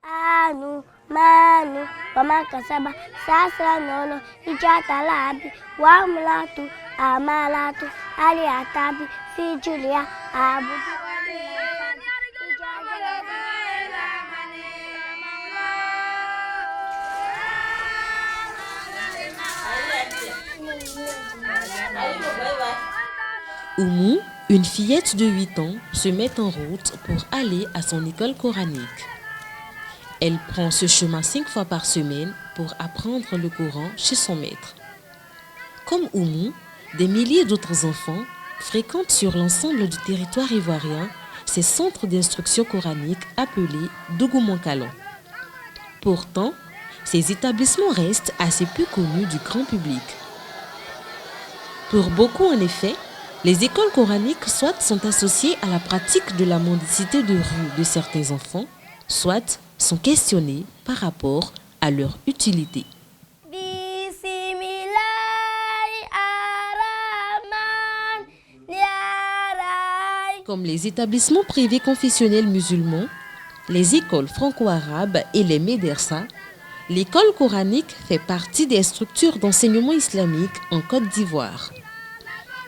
Anu, manu, wamakasaba, sasra nono, ijatalabi, wamlatu, amalatu, aliatabi, fijulia, abudu. Oumou, une fillette de 8 ans, se met en route pour aller à son école coranique. Elle prend ce chemin 5 fois par semaine pour apprendre le Coran chez son maître. Comme Oumou, des milliers d'autres enfants fréquentent sur l'ensemble du territoire ivoirien ces centres d'instruction coranique appelés Dougoumankalan. Pourtant, ces établissements restent assez peu connus du grand public. Pour beaucoup, en effet, les écoles coraniques soit sont associées à la pratique de la mendicité de rue de certains enfants, soit sont questionnées par rapport à leur utilité. Comme les établissements privés confessionnels musulmans, les écoles franco-arabes et les médersas, l'école coranique fait partie des structures d'enseignement islamique en Côte d'Ivoire.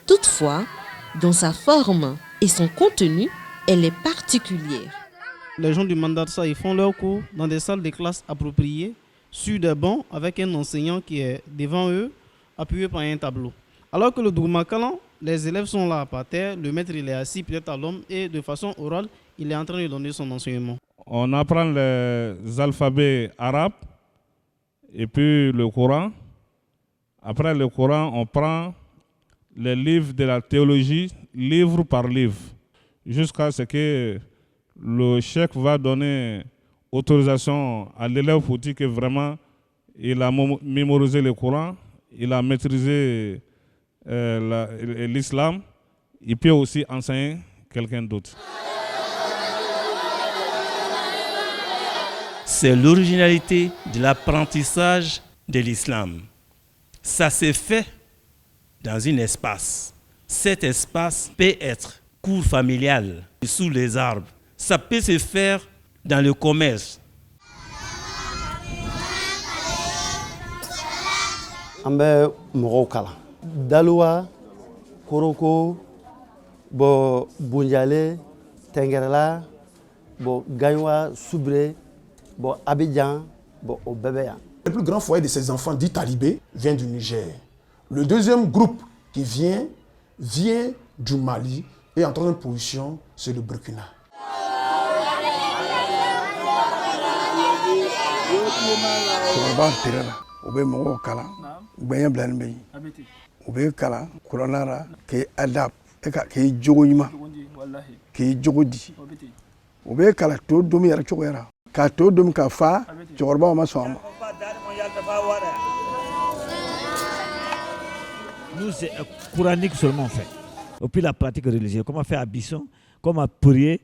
Toutefois, dans sa forme et son contenu, elle est particulière. Les gens du Mandarsa, ils font leurs cours dans des salles de classe appropriées, sur des bancs avec un enseignant qui est devant eux, appuyé par un tableau. Alors que le Dougoumankalan, les élèves sont là par terre, le maître il est assis peut-être à l'homme et de façon orale, il est en train de donner son enseignement. On apprend les alphabets arabes et puis le Coran. Après le Coran, on prend les livres de la théologie, livre par livre, jusqu'à ce que le cheikh va donner autorisation à l'élève pour dire que vraiment il a mémorisé le Coran, il a maîtrisé l'islam, il peut aussi enseigner quelqu'un d'autre. C'est l'originalité de l'apprentissage de l'islam. Ça s'est fait dans un espace. Cet espace peut être cour familiale, sous les arbres. Ça peut se faire dans le commerce. Ambe Morokala. Daloua, Koroko, Bo Bunjale, Tengerla, Bo Gagnoua, Soubré, Bo Abidjan, Bo Obebeya. Le plus grand foyer de ces enfants dits talibés vient du Niger. Le deuxième groupe qui vient du Mali et en troisième position, c'est le Burkina. Nous, c'est coranique seulement fait. Et puis la pratique religieuse, comment faire ablution, comment prier,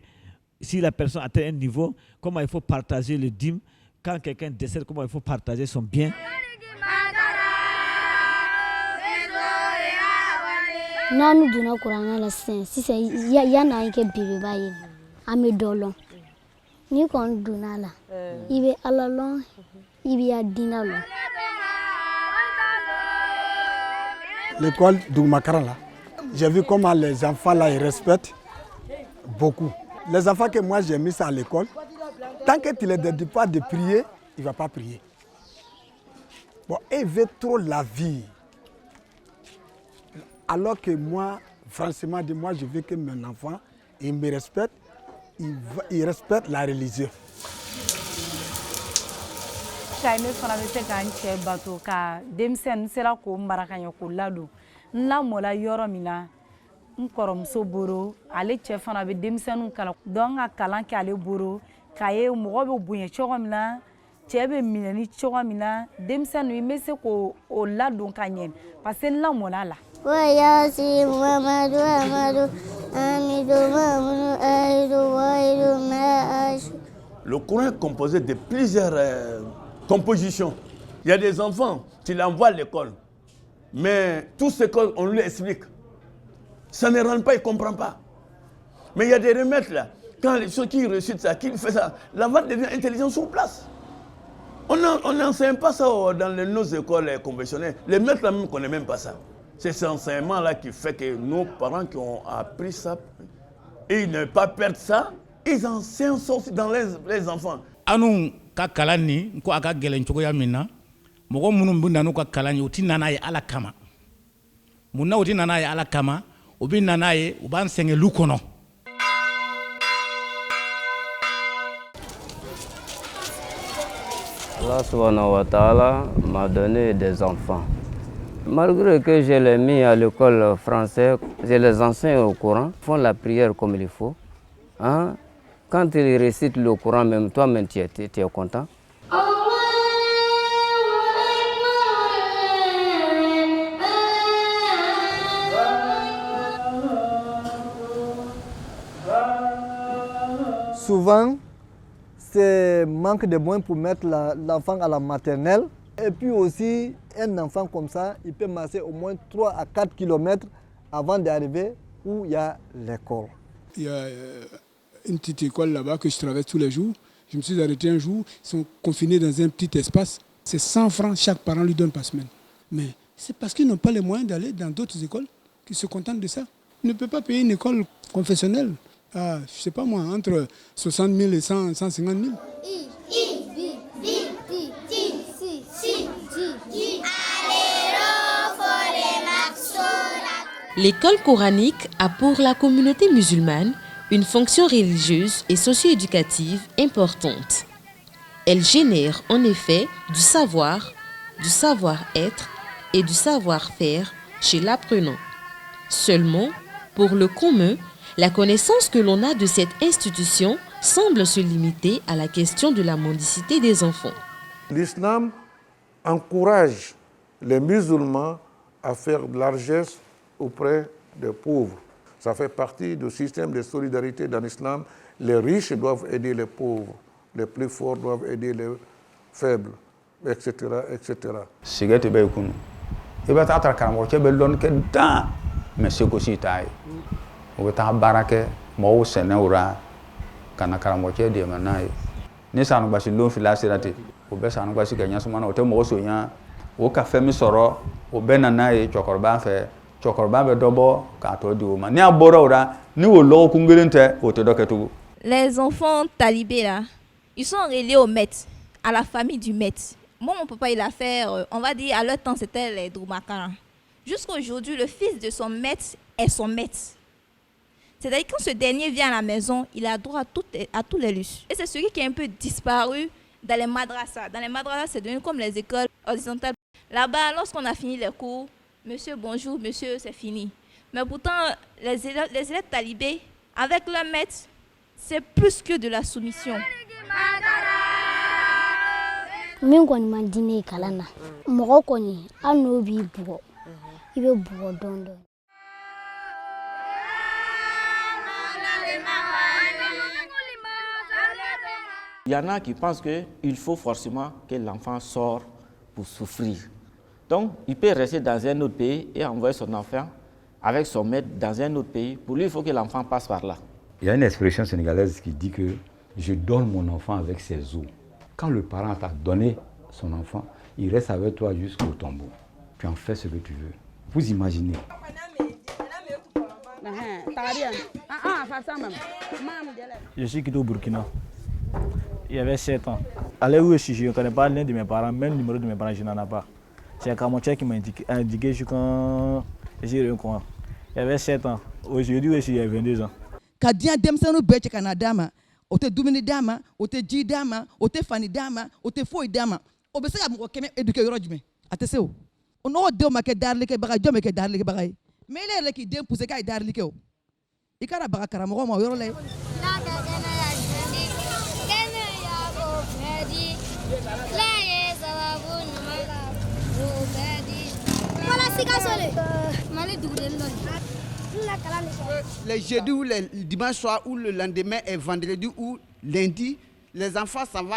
si la personne atteint un niveau, comment il faut partager le dîme, quand quelqu'un décède, comment il faut partager son bien. Nanu duna kuranga la sen sisa ya na nke bibi bayi ame dolon ni kon duna la ibe alalon ibe adina lo. L'école Dougoumankalan là, j'ai vu comment les enfants là ils respectent beaucoup. Les enfants que moi j'ai mis ça à l'école, tant que tu ne les dis pas de prier, il ne va pas prier. Bon, ils veulent trop la vie. Alors que moi, franchement, moi, je veux que mon enfant, il me respecte, il respecte la religion. Ne fana bɛ se k'an cɛ bato ka denmisɛnnin sera k'o mara ka ɲɛ k'o ladon n lamɔla yɔrɔ min na n kɔrɔmuso boro ale cɛ fana bɛ denmisɛnninw kalan donc ka kalan kɛ ale boro k'a ye mɔgɔ bɛ bonya cogo min na cɛ bɛ minɛni cogo min na denmisɛnninw n bɛ se k'o ladon ka ɲɛ parce que n lamɔla la. Wayasi Muhammadu Amadu Amidu Mamudu Aidu Waidu Ma'ashu. Le Coran est composé de plusieurs compositions. Il y a des enfants, tu l'envoies à l'école, mais tout ce qu'on lui explique, ça ne rentre pas, il ne comprend pas. Mais il y a des remèdes là. Quand ceux qui réussissent ça, qui font ça, l'enfant devient intelligent sur place. On n'enseigne pas ça dans nos écoles conventionnelles. Les maîtres là même ne connaissent même pas ça. C'est cet enseignement-là qui fait que nos parents qui ont appris ça, et ils ne pas perdre ça, ils enseignent ça aussi dans les enfants. Anu ka kalani ko aka gelen cogoya min na mɔgɔ minnu bɛ na n'u ka kalan ye u ti nana ye ala kama mun na u ti nana ye ala kama u bɛ nana ye u b'an sɛgɛn lu kɔnɔ. Allah subhanahu wa ta'ala m'a donné des enfants. Malgré que je les mis à l'école française, je les enseigne au Coran, font la prière comme il faut. Hein? Quand ils récitent le Coran, même toi-même tu es content. Souvent, c'est manque de moyens pour mettre l'enfant à la maternelle. Et puis aussi, un enfant comme ça, il peut marcher au moins 3 à 4 km avant d'arriver où il y a l'école. Il y a une petite école là-bas que je traverse tous les jours. Je me suis arrêté un jour, ils sont confinés dans un petit espace. C'est 100 francs chaque parent lui donne par semaine. Mais c'est parce qu'ils n'ont pas les moyens d'aller dans d'autres écoles qu'ils se contentent de ça. Ils ne peuvent pas payer une école confessionnelle. Je ne sais pas moi, entre 60 000 et 150 000. L'école coranique a pour la communauté musulmane une fonction religieuse et socio-éducative importante. Elle génère en effet du savoir, du savoir-être et du savoir-faire chez l'apprenant. Seulement, pour le commun, la connaissance que l'on a de cette institution semble se limiter à la question de la mendicité des enfants. L'islam encourage les musulmans à faire de largesse auprès des pauvres. Ça fait partie du système de solidarité dans l'islam. Les riches doivent aider les pauvres, les plus forts doivent aider les faibles, etc. etc. Mais c'est aussi taille. On va baraquer, moi c'est neura, kana karamoke de manaï. Ni ça nous basi l'on fila serate. Au bas ça nous basi gagner ce moment au thème au soyan, au café mi soro, au benanaï chokorba fait, chokorba be dobo kato du man. Ni abora ora, ni au lo kungulente au te doketu. Les enfants talibés là, ils sont reliés au maître, à la famille du maître. Moi mon papa il a fait, on va dire à leur temps c'était les Droumakara. Jusqu'à aujourd'hui, le fils de son maître est son maître. C'est-à-dire quand ce dernier vient à la maison, il a droit à tous les luxes. Et c'est celui qui est un peu disparu dans les madrasas. Dans les madrasas, c'est devenu comme les écoles horizontales. Là-bas, lorsqu'on a fini les cours, monsieur, bonjour, monsieur, c'est fini. Mais pourtant, les élèves talibés, avec leur maître, c'est plus que de la soumission. Il veut boire don. Il y en a qui pensent qu'il faut forcément que l'enfant sorte pour souffrir. Donc, il peut rester dans un autre pays et envoyer son enfant avec son maître dans un autre pays. Pour lui, il faut que l'enfant passe par là. Il y a une expression sénégalaise qui dit que je donne mon enfant avec ses os. Quand le parent t'a donné son enfant, il reste avec toi jusqu'au tombeau. Tu en fais ce que tu veux. Vous imaginez. Je suis quitté au Burkina. Il y avait 7 ans. À l'heure où je suis, je ne connais pas l'un de mes parents, même le numéro de mes parents, je n'en ai pas. C'est un Camontien qui m'a indiqué quand j'ai eu quoi. Il y avait 7 ans. Aujourd'hui, je suis 22 ans. Quand il y a des gens qui sont Canada, au te Doumini Dama, au te Dji Dama, au te Fanny Dama, au te Foy Dama, au te Sega éduqué Rodjme. Attention. On a deux maquets d'arlique bagay, deux maquets d'arlique bagay. Mais les qui deux poussent qu'à d'arlique. Il y a des caramoro, moi, yorole. Les jeudis ou les dimanches soir ou le lendemain et vendredi ou lundi, les enfants s'en vont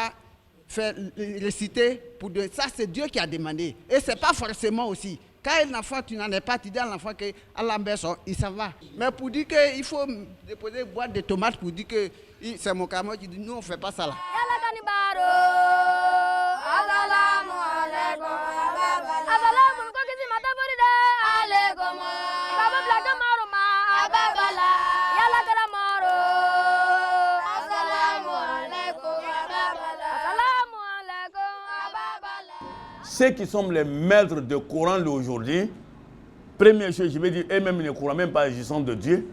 faire réciter pour Dieu. Ça, c'est Dieu qui a demandé. Et ce n'est pas forcément aussi Quand l'enfant, tu n'en es pas, tu dis à l'enfant que Allah il s'en va. Mais pour dire qu'il faut déposer une boîte de tomates pour dire que c'est mon camion, tu dis nous on ne fait pas ça là. Ceux qui sont les maîtres de Coran d'aujourd'hui, première chose, je vais dire, eux-mêmes ne croient même pas agissant de Dieu.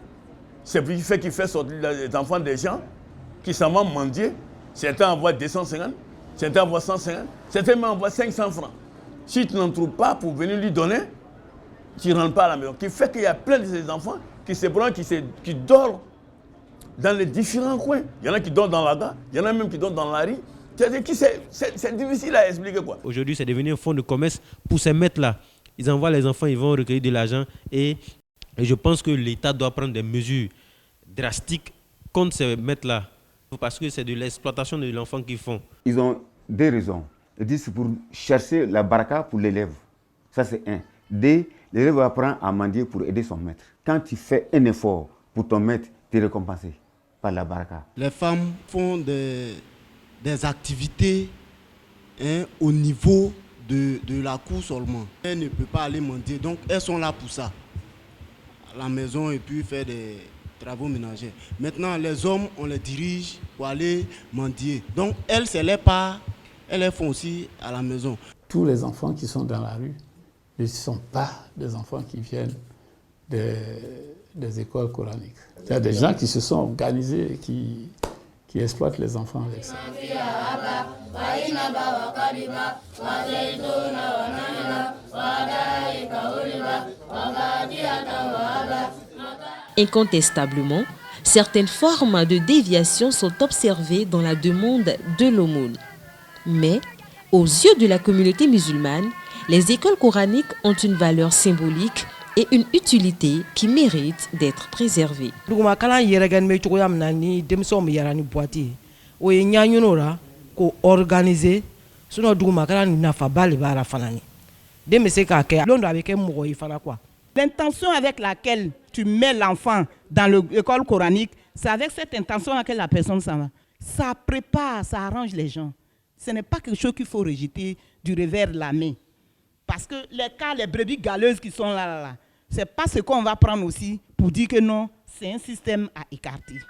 C'est le fait qu'il fait sortir les enfants des gens qui s'en vont mendier. Certains envoient 250, certains envoient 150, certains envoient 500 francs. Si tu n'en trouves pas pour venir lui donner, tu ne rentres pas à la maison. Qui fait qu'il y a plein de ces enfants qui dorment dans les différents coins. Il y en a qui dorment dans la gare, il y en a même qui dorment dans la rue. C'est difficile à expliquer quoi. Aujourd'hui, c'est devenu un fonds de commerce pour ces maîtres-là. Ils envoient les enfants, ils vont recueillir de l'argent et je pense que l'État doit prendre des mesures drastiques contre ces maîtres-là parce que c'est de l'exploitation de l'enfant qu'ils font. Ils ont deux raisons. Ils disent c'est pour chercher la baraka pour l'élève. Ça c'est un. Deux, l'élève apprend à mendier pour aider son maître. Quand tu fais un effort pour ton maître, tu es récompensé par la baraka. Les femmes font des activités au niveau de la cour seulement. Elles ne peuvent pas aller mendier, donc elles sont là pour ça, à la maison et puis faire des travaux ménagers. Maintenant, les hommes, on les dirige pour aller mendier. Donc elles, c'est les parts, elles les font aussi à la maison. Tous les enfants qui sont dans la rue ne sont pas des enfants qui viennent des écoles coraniques. Il y a des gens qui se sont organisés et qui exploitent les enfants avec ça. Incontestablement, certaines formes de déviation sont observées dans la demande de l'aumône. Mais, aux yeux de la communauté musulmane, les écoles coraniques ont une valeur symbolique et une utilité qui mérite d'être préservée. L'intention avec laquelle tu mets l'enfant dans l'école coranique, c'est avec cette intention que la personne s'en va. Ça prépare, ça arrange les gens. Ce n'est pas quelque chose qu'il faut rejeter du revers de la main. Parce que les brebis galeuses qui sont là, ce n'est pas ce qu'on va prendre aussi pour dire que non, c'est un système à écarter.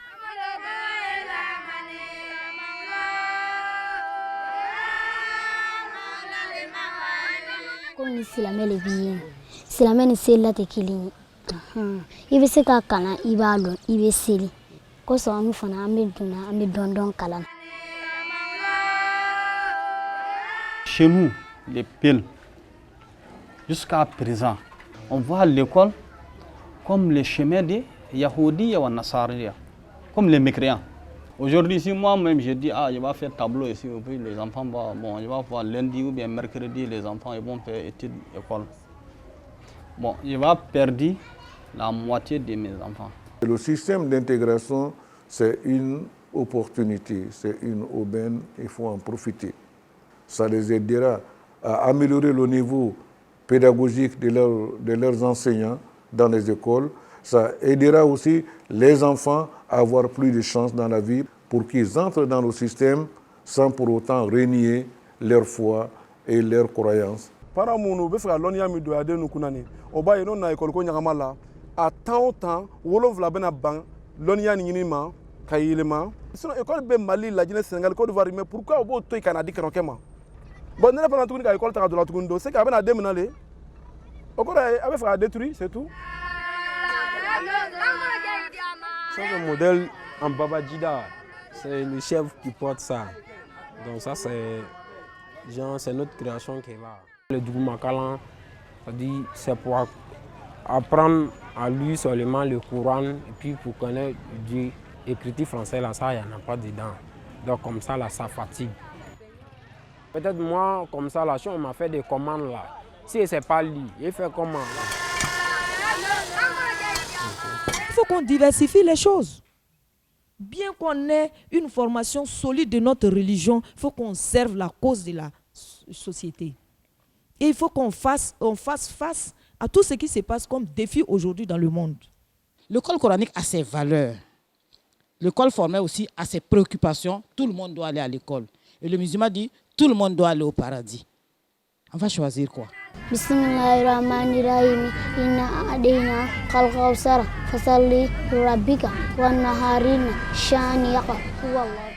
Comme silamɛ le b'i ye silamɛ ni seli la tɛ kelen ye I bɛ se ka kalan I b'a dɔn I bɛ seli kosɔn an fana an bɛ donna an bɛ dɔn kalan. Chez nous, les Peuls, jusqu'à présent, on voit l'école comme le chemin des Yahoudies et Nassariya, comme les mécréants. Aujourd'hui, si moi-même je dis, je vais faire tableau ici, puis les enfants vont, je vais voir lundi ou bien mercredi, les enfants ils vont faire études école. Bon, je vais perdre la moitié de mes enfants. Le système d'intégration, c'est une opportunité, c'est une aubaine, il faut en profiter. Ça les aidera à améliorer le niveau pédagogique de leurs enseignants dans les écoles. Ça aidera aussi les enfants à avoir plus de chances dans la vie pour qu'ils entrent dans le système sans pour autant renier leur foi et leur croyance. Para munu be fera lonia mi do ade nu kunani oba yeno na école ko nyama la a temps wolonvla bena ban lonia ni nyinima kayilema sinon école be Mali la Guinée Sénégal Côte d'Ivoire mais pourquoi obo to Canada kanokema bon ne pas tout école ta do la tukundo c'est qu'abena demenale okora abe fera détruit c'est tout. C'est un modèle en Babajida, c'est le chef qui porte ça. Donc ça c'est notre création qui est là. Le Dougmakalan, c'est pour apprendre à lui seulement le Coran et puis pour connaître Dieu. Écriture français là, ça il n'y en a pas dedans. Donc comme ça là, ça fatigue. Peut-être moi, comme ça là, si on m'a fait des commandes là, si c'est pas lui, il fait comment là? Il faut qu'on diversifie les choses. Bien qu'on ait une formation solide de notre religion, il faut qu'on serve la cause de la société. Et il faut qu'on fasse face à tout ce qui se passe comme défi aujourd'hui dans le monde. L'école coranique a ses valeurs. L'école formelle aussi a ses préoccupations. Tout le monde doit aller à l'école. Et le musulman dit, tout le monde doit aller au paradis. On va choisir quoi? Bismillahirrahmanirrahim. Inna a'dayna kal kawsar fasalli rabbika wa naharina shani'aka. Wallah.